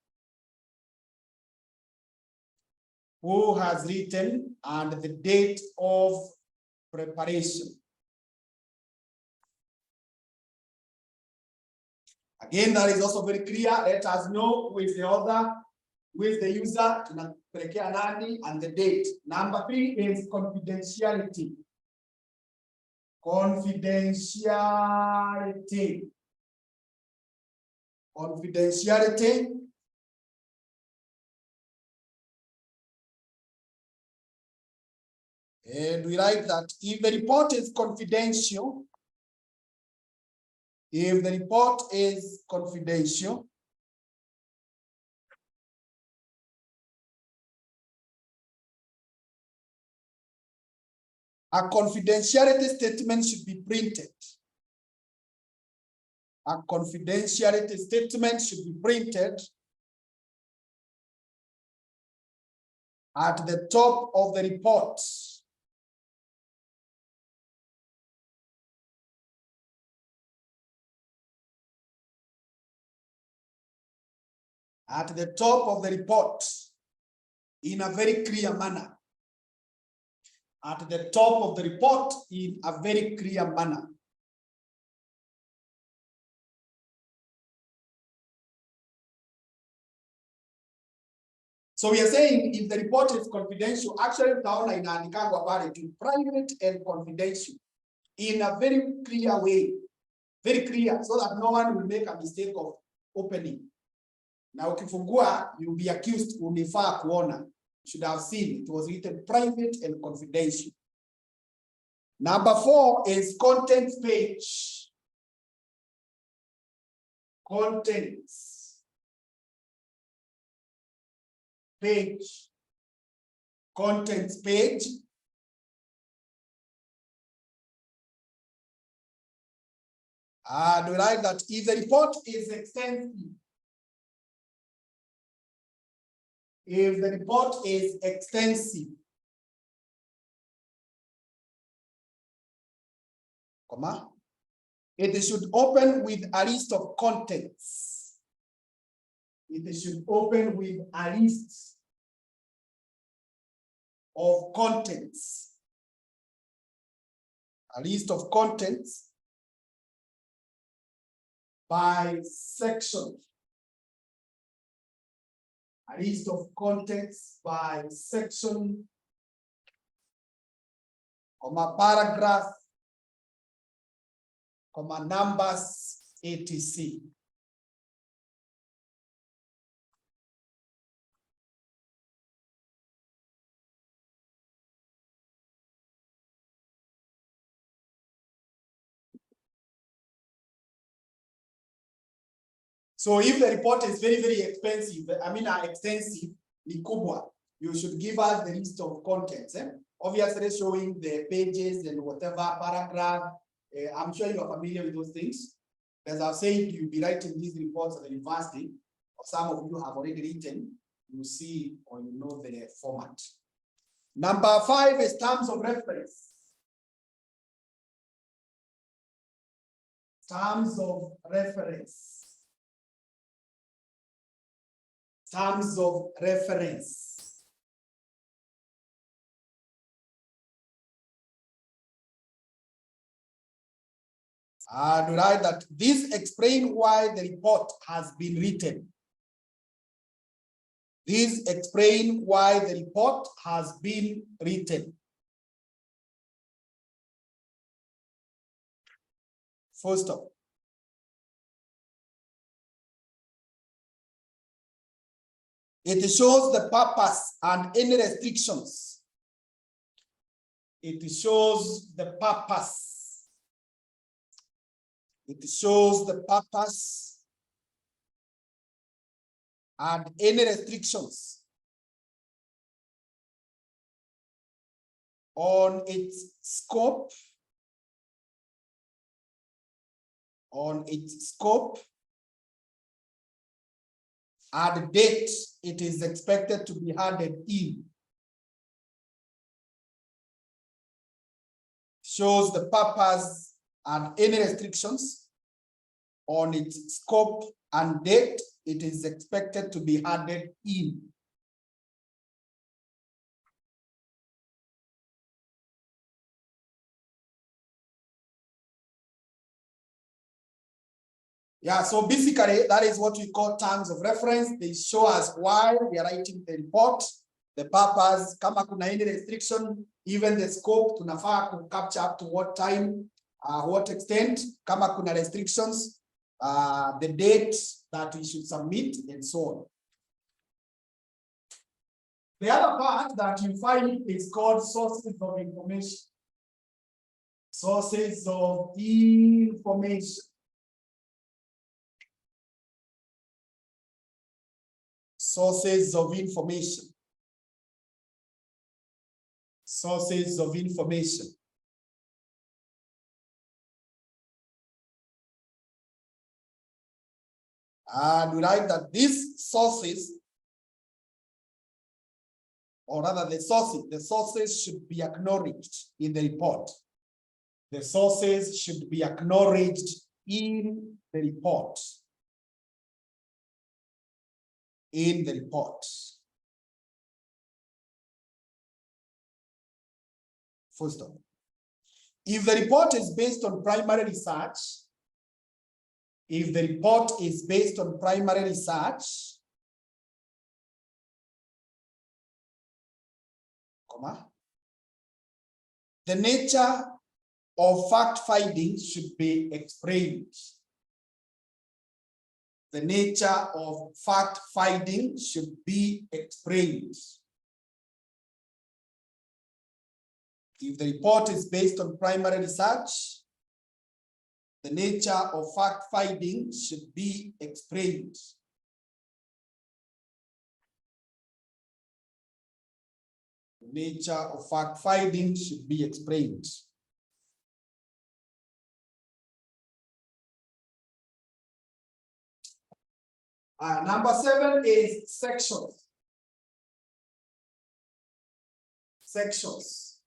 Speaker 1: Who has written and the date of preparation. Again, that is also very clear. Let us know who is the author, who is the user, and the date. Number 3 is confidentiality. Confidentiality. Confidentiality. And we write that if the report is confidential, a confidentiality statement should be printed. A confidentiality statement should be printed at the top of the report. At the top of the report in a very clear manner. At the top of the report in a very clear manner. So we are saying if the report is confidential, actually down in private and confidential in a very clear way. Very clear, so that no one will make a mistake of opening. Now, ukifungua, you'll be accused, unifaa kuona. You should have seen it was written private and confidential. Number 4 is contents page. Contents page. Contents page. And we write that if the report is extensive, comma, It should open with a list of contents. It should open with a list of contents. A list of contents by section. A list of contents by section, comma paragraph, comma numbers, etc. So if the report is very, very expensive, extensive, likubwa, you should give us the list of contents. Obviously showing the pages and whatever paragraph. I'm sure you are familiar with those things. As I've said, you'll be writing these reports at the university, or some of you have already written. You see or you know the format. Number 5 is terms of reference. Terms of reference. Terms of reference. And write that this explains why the report has been written. This explains why the report has been written. First off, it shows the purpose and any restrictions. It shows the purpose. It shows the purpose and any restrictions on its scope, and date it is expected to be handed in. Shows the purpose and any restrictions on its scope and date it is expected to be handed in. Yeah, so basically that is what we call terms of reference. They show us why we are writing the report, the purpose, kama kuna any restriction, even the scope, tunafaa to capture up to what time, what extent, kama kuna restrictions, the date that we should submit, and so on. The other part that you find is called sources of information. Sources of information. Sources of information. Sources of information. And we write that these sources, or rather the sources should be acknowledged in the report. The sources should be acknowledged in the report. In the report. First of all, if the report is based on primary research, the nature of fact finding should be explained. The nature of fact finding should be explained. If the report is based on primary research, the nature of fact finding should be explained. The nature of fact finding should be explained. Number 7 is sections. Sections.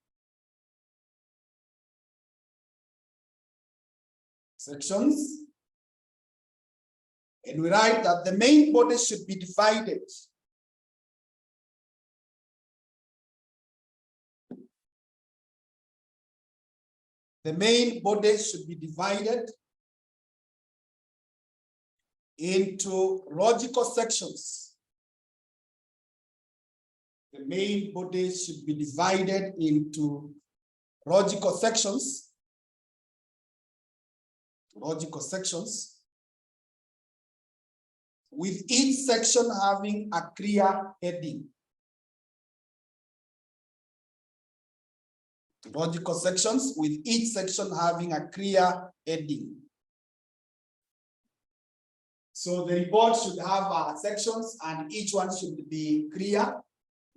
Speaker 1: sections. And we write that the main body should be divided into logical sections. The main body should be divided into logical sections. With each section having a clear heading. Logical sections with each section having a clear heading. So the report should have sections and each one should be clear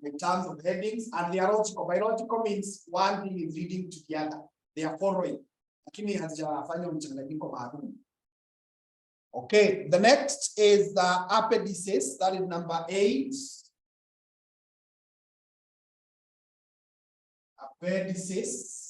Speaker 1: in terms of headings, and they are logical. By logical means one thing is leading to the other. They are following. Okay, the next is the appendices, that is number 8. Appendices.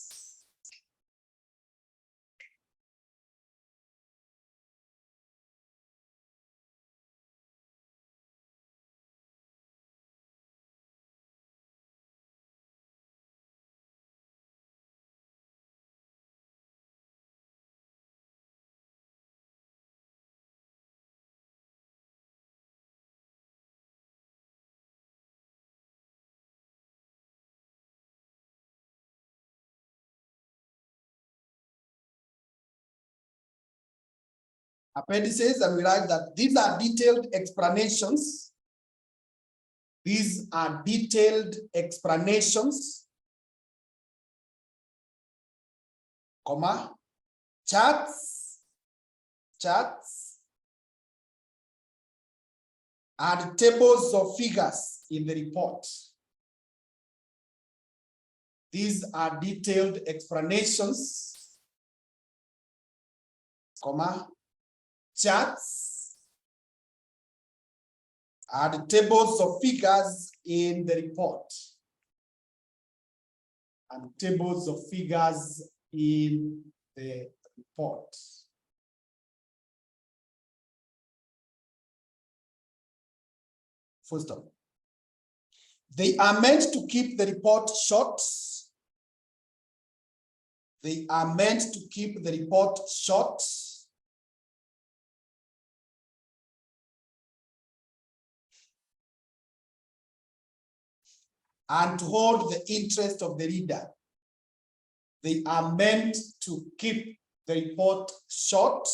Speaker 1: Appendices, and we write that these are detailed explanations. These are detailed explanations, comma, charts, and tables of figures in the report. These are detailed explanations, comma, charts, and tables of figures in the report. And tables of figures in the report. First of all, they are meant to keep the report short. They are meant to keep the report short. And to hold the interest of the reader. They are meant to keep the report short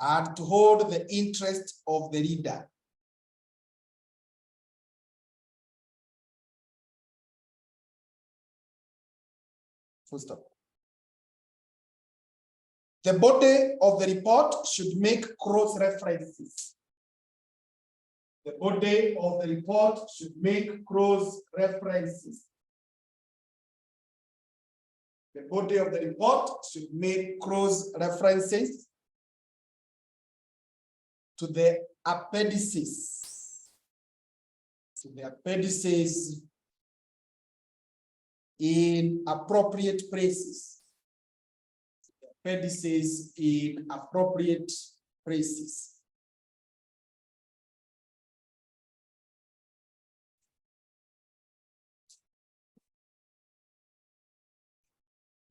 Speaker 1: and to hold the interest of the reader. Full stop. The body of the report should make cross references. The body of the report should make cross references. The body of the report should make cross references to the appendices. To the appendices in appropriate places. Appendices in appropriate places.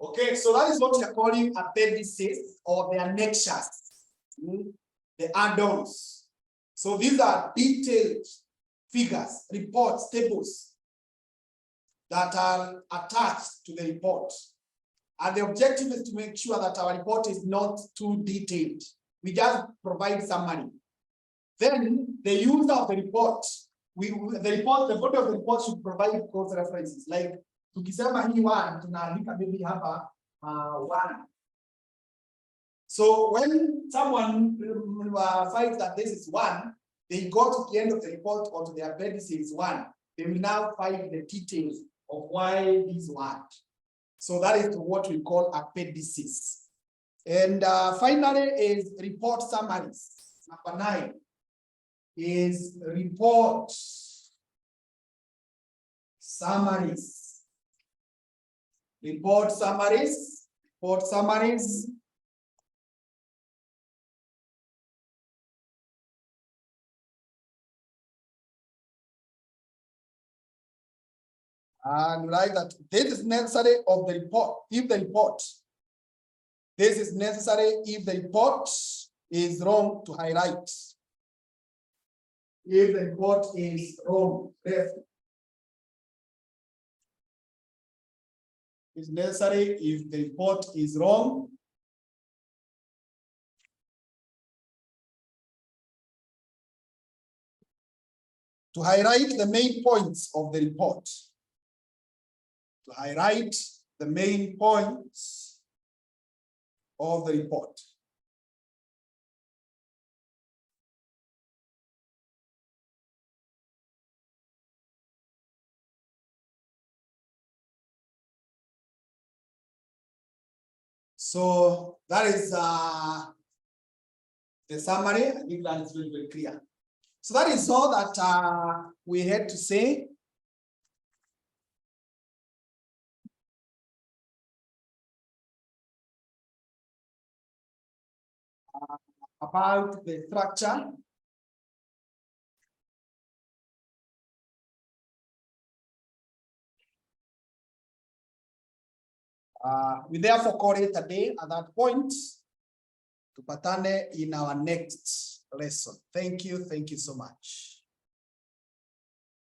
Speaker 1: Okay, so that is what we are calling appendices or the annexures, the add-ons. So these are detailed figures, reports, tables that are attached to the report. And the objective is to make sure that our report is not too detailed. We just provide summary. Then the user of the report, the body of the report should provide cross references. Like tukisema hii one, tunaandika maybe hapa one. So when someone finds that this is one, they go to the end of the report or to the appendices one. They will now find the details of why this one. So that is what we call appendices. And finally is report summaries. Number 9 is report summaries. Report summaries. Report summaries. And write that this is necessary of the report. If the report, this is necessary if the report is wrong, to highlight. If the report is wrong, it's necessary if the report is wrong. To highlight the main points of the report. To highlight the main points of the report. So that is the summary. I think that is very, very clear. So that is all that we had to say. About the structure. We therefore call it a day at that point. Tupatane in our next lesson. Thank you so much.